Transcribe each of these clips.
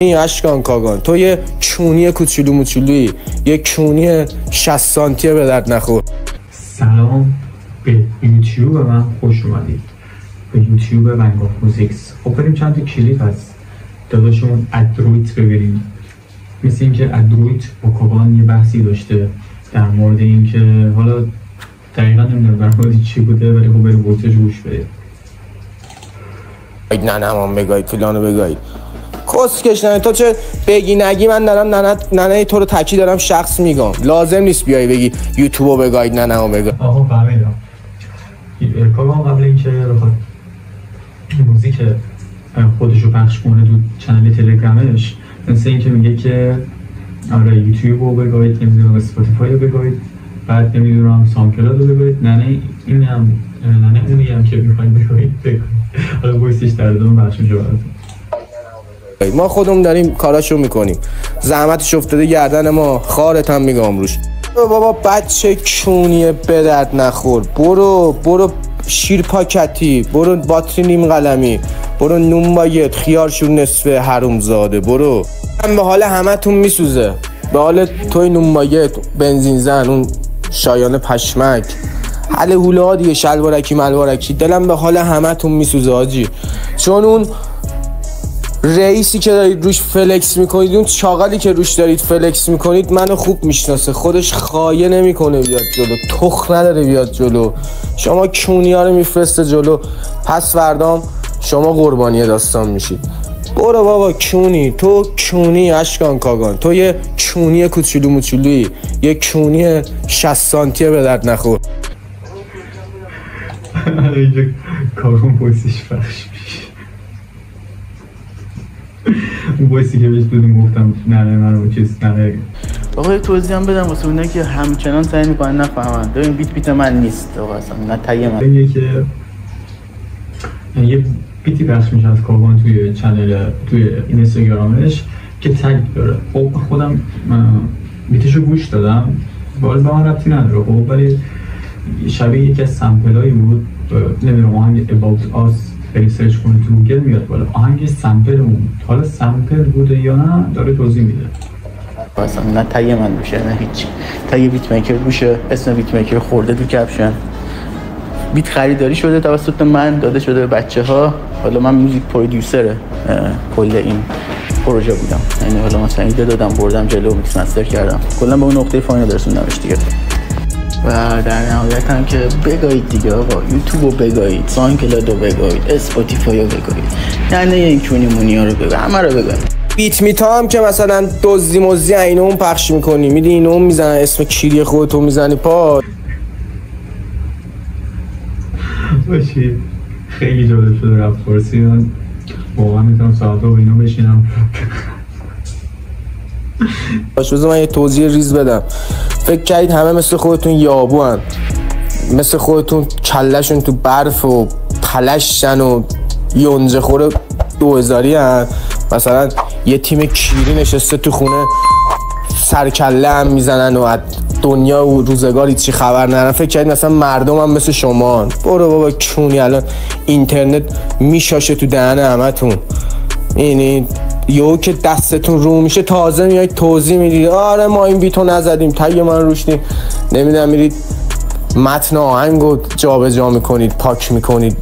این اشکان کاگان تو یه کونی کوچولو موچولویی، یه کونی 60 سانتیه به درد نخور. سلام به یوتیوب من خوش اومدید، به یوتیوب ونگ آف موزیکس. خب بریم چند تا کلیپ از داداشمون ادرویت ببینیم. مثل اینکه ادرویت با کاگان یه بحثی داشته در مورد اینکه حالا دقیقا نمیدونم در مورد چی بوده، ولی خب بریم گوشش گوش بده. نه من بگاید فلانو بگاید کسکش نه. تو چه بگی نگی من دارم ننه تو رو تکی دارم شخص میگم. لازم نیست بیای بگی یوتیوبو بگاید ننه‌مو بگاید. آقا فهمیدم. کاگان قبل اینکه بخواد موزیک خودشو پخش کنه تو چنل تلگرامش، مثل اینکه میگه که آره یوتیوبو بگاید، نمیدونم اسپاتیفای رو بگاید، بعد نمیدونم ساوندکلاود رو بگاید. ننه این هم ننه اونی هم که میخوایم بگاید. حالا وایسش در ادامه بخش میشه براتون. ما خودمون داریم کاراشو میکنیم، زحمتش افتاده گردن ما، خارت هم میگم روش. بابا بچه کونیه به درد نخور. برو شیر پاکتی، برو باتری نیم قلمی، برو نون باگت، خیارشون نصفه حرومزاده. برو به حال همه تون میسوزه، به حال توی نون باگت، بنزین زن، اون شایان پشمک، حل هوله ها دیگه، شلوارکی ملوارکی، دلم به حال همه تون میسوزه آجی. چون اون رئیسی که دارید روش فلکس میکنید، اون چاقالی که روش دارید فلکس میکنید، منو خوب میشناسه، خودش خایه نمیکنه بیاد جلو، تخ نداره بیاد جلو. شما کونیا رو میفرسته جلو، پس فردام شما قربانی داستان میشید. برو بابا کونی، تو کونی اشکان کاگان، تو یه کونی کوچولو موچولویی، یه کونی 60 سانتیه به درد نخور. اینجا کاگان بایستش فرش میشه. اون بایستی که بهش دودیم گفتم نه من چیز نه. آقا یه توضیح هم بدم واسه اونایی که همچنان سعی میکنن نفهمن. ببین بیت من نیست آقا، اصلا نه تایه من. اینه که یه بیتی پخش میشه از کاگان توی چنل، توی اینستاگرامش که تگ داره. خب خودم بیتشو گوش دادم، بالا به من ربطی نداره خب، ولی شبیه یکی از سمپلایی بود. نمیدونم آهنگ About Us خیلی سرچ کنید تو گوگل میاد بالا، آهنگ سمپل اون. حالا سمپل بوده یا نه داره توضیح میده. اصلا نه تایه من بشه نه هیچ. تایه بیت میکر بشه، اسم بیت میکر خورده تو کپشن. بیت خریداری شده توسط من، داده شده به بچه‌ها. حالا من موزیک پرودیوسر کل این پروژه بودم، یعنی حالا مثلا ایده دادم بردم جلو، میکس مستر کردم، کلا به اون نقطه فاینال رسوندمش دیگه. و در نهایت هم که بگاید دیگه آقا، یوتیوبو بگاید، ساوندکلاودو بگاید، اسپاتیفایو بگاید، یعنی این کونی مونیا رو بگاید، همه رو بگاید. بیت میتا هم که مثلا دزدی مزدی اینو اون پخش میکنی، میدی اینو اون میزنن، اسم کیری خودتو میزنی پا. باشی خیلی جالب شده رفت فارسی، من واقعا میتونم ساعتا با اینو بشینم. بذار من یه توضیح ریز بدم. فکر کردید همه مثل خودتون یابو هن، مثل خودتون کلشون تو برف و پلشتن و یونجه خوره 2000 هن. مثلا یه تیم کیری نشسته تو خونه سرکله هم میزنن و از دنیا و روزگاری چی خبر ندارن. فکر کردید مثلا مردم هم مثل شما هن. برو بابا کونی، الان اینترنت میشاشه تو دهن همتون. اینی یهو که دستتون رو میشه تازه میایید توضیح میدید آره ما این بیتو نزدیم، تگ من روش نیم، نمیدونم میرید متن آهنگو جابجا میکنید، پاک میکنید،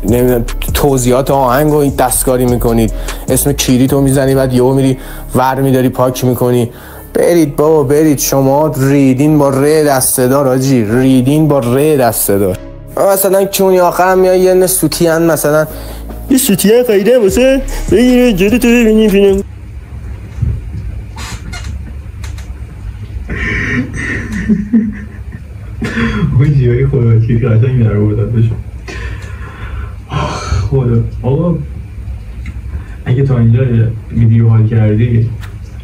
نمیدونم توضیحات آهنگو این دستکاری میکنید، اسم کیریتو میزنی، بعد یهو میری ور میداری پاک میکنی. برید بابا برید، شما ریدین با ر دسته‌دار آجی، ریدین با ر دسته‌دار. مثلا کونی آخرم میای یه سوتیان، مثلا یه سوتیه قیده واسه بگیره جلو تو ببینیم فیلم. اون جیایی خوراکی که قشنگ در بودن بشم. خدا آقا اگه تا اینجا ویدیو حال کردی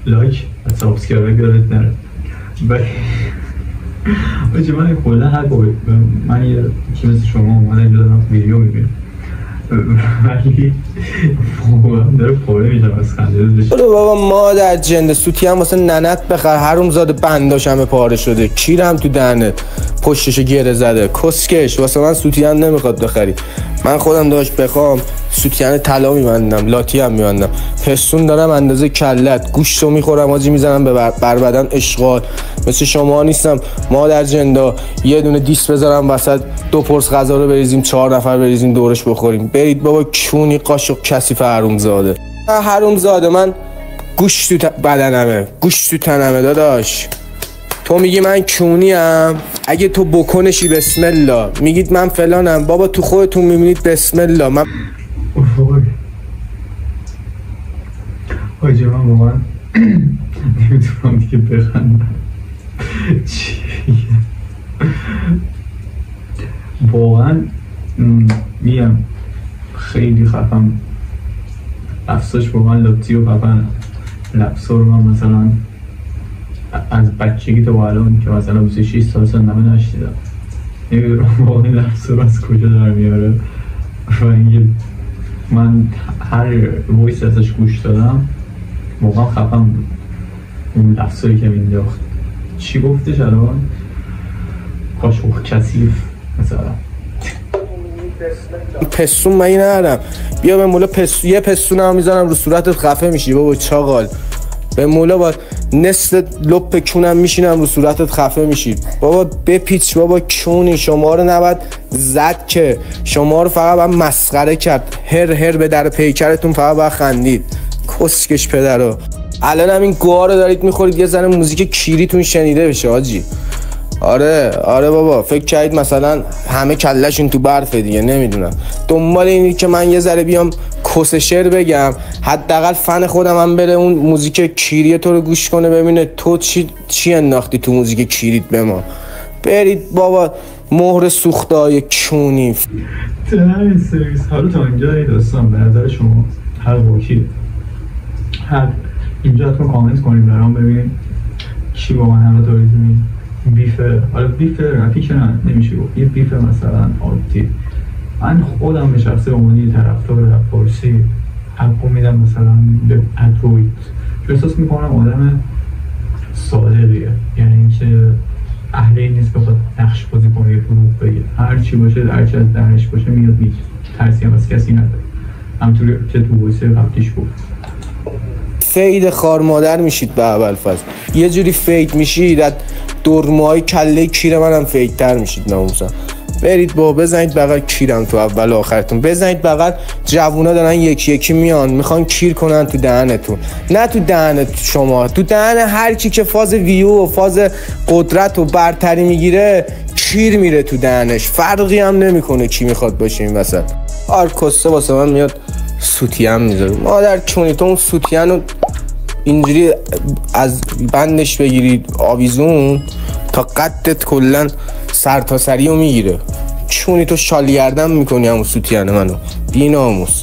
لایک و سابسکرایب یادت نره. بچه من کلا هر بابا من یه که مثل شما اومدم اینجا دارم ویدیو میبینم، ولی داره پاره میشم از خنده. برو بابا مادر جنده، سوتی هم واسه ننت بخر، حرومزاده بنداش همه پاره شده، کیرم تو دهنت پشتشو گره زده، کسکش واسه من سوتی هم نمیخواد بخری. من خودم داشت بخوام سوتین طلا میبندم، لاتی هم میبندم، پستون دارم اندازه کلت، گوشتو میخورم آجی، میزنم به بر بدن اشغال. مثل شما نیستم مادر جندا یه دونه دیس بذارم وسط، 2 پرس غذا رو بریزیم 4 نفر بریزیم دورش بخوریم. برید بابا کونی قاشق کثیف حرومزاده. حرومزاده من گوشت تو بدنمه، گوشت تو تنمه داداش. تو میگی من کونیم، اگه تو بکنشی بسم الله، میگید من فلانم، بابا تو خودتون میبینید بسم الله. من آجی من واقعا نمیتونم دیگه بخندم. واقعا میگم خیلی خفم، افساش واقعا لاتی و خفن. لفظا رو من مثلا از بچگی تا با الان که مثلا 26 سال سنمه نشنیدم. نمیدونم واقعا لفظا رو از کجا در میاره و اینکه من هر وایس ازش گوش دادم واقعا خفم بود. اون لفظایی که مینداخت چی گفتش الان؟ قاشق کثیف مثلا. پستون من ندارم، بیا به مولا یه پستون هم میزنم رو صورتت خفه میشی بابا چاقال. به مولا با نصف لپ کونم میشینم رو صورتت خفه میشی بابا. بپیچ بابا کونی، شما رو نباید زد که، شما رو فقط باید مسخره کرد. هر به در پیکرتون فقط باید خندید. کسکش پدرو. الان هم این گوها رو دارید میخورید یه ذره موزیک کیریتون شنیده بشه آجی. آره بابا فکر کردید مثلا همه کلشون تو برفه دیگه. نمیدونم دنبال اینی که من یه ذره بیام کس شعر بگم، حداقل فن خودم هم بره اون موزیک کیری تو رو گوش کنه ببینه تو چی انداختی تو موزیک کیریت به ما. برید بابا مهر سوختای کونی. تنهای سرویس. حالا تا اینجا داستان به نظر شما هر واکی هر اینجا حتما کامنت کنیم برام ببینیم چی با من همه دارید می‌بینید. بیفه، حالا بیفه رفی که نمیشه گفت، یه بیفه مثلا عادی. من خودم به شخصه عمومی طرفدار رپ فارسی حقو میدم مثلا به ادروید، چون احساس میکنم آدم صادقیه، یعنی اینکه اهلی نیست بخواد نقش بازی کنه، یه دروغ بگه، هر چی باشه هر چی از درنش باشه میاد میگه، ترسی هم از کسی نداره. همونطوری که تو وایس قبلیش بود فید خار مادر میشید به ابوالفضل، یه جوری فید میشید از دورمای کله کیر منم فیدتر میشید ناموسا. برید با بزنید بغل کیرم تو اول آخرتون، بزنید بغل جوونا دارن یکی یکی میان میخوان کیر کنن تو دهنتون، نه تو دهن شما، تو دهن هر کی که فاز ویو و فاز قدرت و برتری میگیره کیر میره تو دهنش، فرقی هم نمیکنه کی میخواد باشه این وسط. آرکسته واسه من میاد سوتیم میذاره، مادر چونی تو اون سوتین رو اینجوری از بندش بگیرید آویزون تا قدت کلن سرتاسری رو میگیره. چونی تو شالیردم میکنی همون سوتین منو بی ناموس.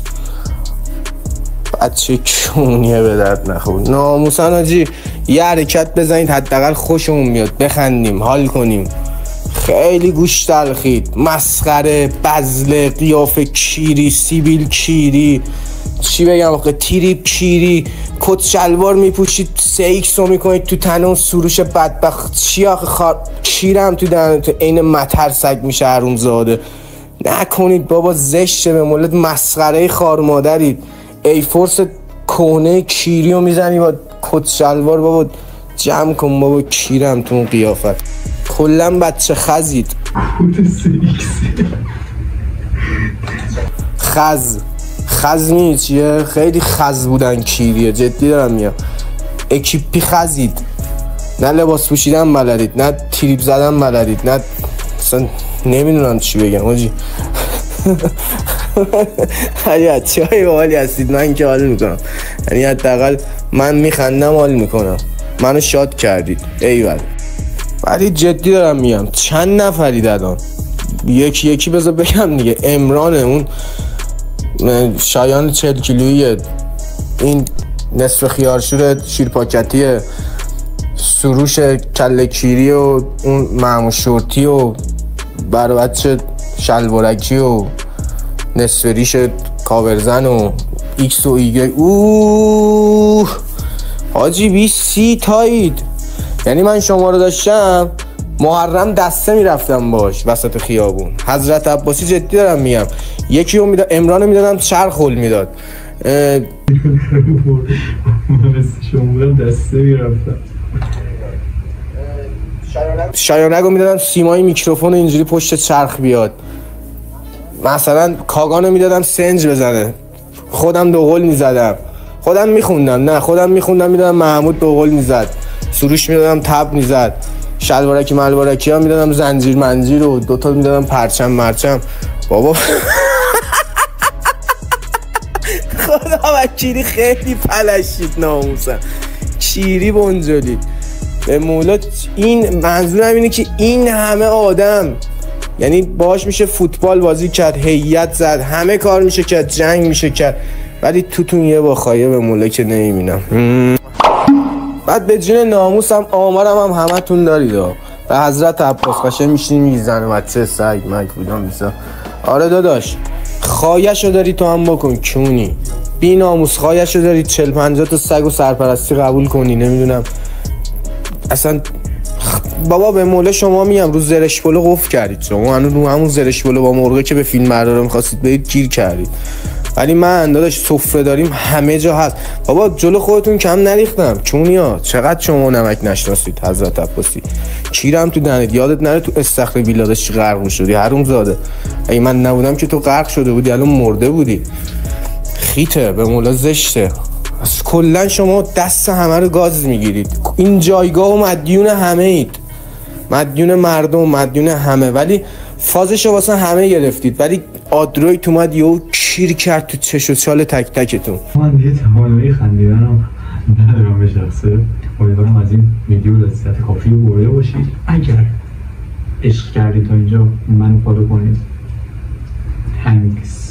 بچه چونیه به درد نخور ناموسن آجی. یه حرکت بزنید حداقل خوشمون میاد، بخندیم حال کنیم. خیلی گوش تلخید، مسخره، بزله، قیافه کیری، سیبیل کیری، چی بگم آخه، تیریب کیری، کت شلوار میپوشید 3x رو میکنید تو تنه اون سروش بدبخت. چی آخه کیرم تو دهنه تو عین مطر سگ میشه حرومزاده. نکنید بابا زشته به مولد، مسخره خار مادرید. ای فورس کهنه کیری رو میزنی با کت شلوار بابا. جمع کن بابا کیرم تو اون قیافت. کلن بچه خزید. خز می چیه؟ خیلی خز بودن کیریه، جدی دارم میام. اکیپی خزید، نه لباس پوشیدن بلدید، نه تریپ زدن بلدید، نه اصلا نمیدونم چی بگم آجی. ولی بچه های باحالی هستید، من که حال میکنم، یعنی حداقل من میخندم حال میکنم، منو شاد کردید ایول. ولی جدی دارم میگم چند نفرید الان، یکی یکی بذار بگم دیگه. امران اون شایان 40 کیلویی، این نصف خیارشور شیرپاکتی، سروش کله کیری و اون معموش شورتی و بر بچه شلوارکی و نصف ریش کاورزن و ایکس و ایگه. حاجی 20 تایید، یعنی من شما رو داشتم محرم دسته میرفتم باش وسط خیابون. حضرت عباسی جدی دارم میگم. یکی رو میداد امرانو میدادم چرخ هل میداد. شما دسته میرفتم. شایانگو میدادم سیمای میکروفون اینجوری پشت چرخ بیاد. مثلا کاگانو میدادم سنج بزنه، خودم دوغل میزدم، خودم میخوندم میدادم محمود دوغل میزد، سروش میدادم تب میزد، شلوارکی ملوارکی ها میدادم زنجیر منجیر و دوتا میدادم پرچم مرچم. بابا خدا وکیلی خیلی پلشید ناموسم، چیری بنجلی به مولا. این منظورم اینه که این همه آدم، یعنی باش میشه فوتبال بازی کرد، هیئت زد، همه کار میشه کرد، جنگ میشه کرد، ولی توتون یه با خایه به مولا که نمیبینم. بعد به جون ناموسم آمارم هم همه تون دارید به حضرت عباس قشه میشین میزنه بچه سگ مک بودم بیسا. آره داداش خایه‌شو داری تو هم بکن کونی بی ناموس، خایه‌شو داری 40-50 تا سگ و سرپرستی قبول کنی. نمیدونم اصلا بابا به مولا شما میگم رو زرش پلو قفل کردید. شما رو همون زرش پلو با مرغه که به فیلم برداره می‌خواستید برید گیر کردید. ولی من داداش سفره داریم همه جا هست. بابا جلو خودتون کم نریختم چونیا. چقدر شما نمک نشناسید حضرت عباسی. کیرم تو دهنت، یادت نره تو استخر بیلادش غرق می‌شدی حروم زاده. اگه من نبودم که تو غرق شده بودی الان مرده بودی. خیته به مولا زشته. از کلا شما دست همه رو گاز میگیرید. این جایگاه و مدیون همه اید، مدیون مردم، مدیون همه، ولی فازشو واسه همه گرفتید. ولی آدرویت اومد یهو کیر کرد تو چش و چال تک تکتون. من یه توانایی خندیدنم ندارم به شخصه. امیدوارم از این ویدیو لذت کافی رو برده باشید. اگر عشق کردید تا اینجا منو فالو کنید. Thanks.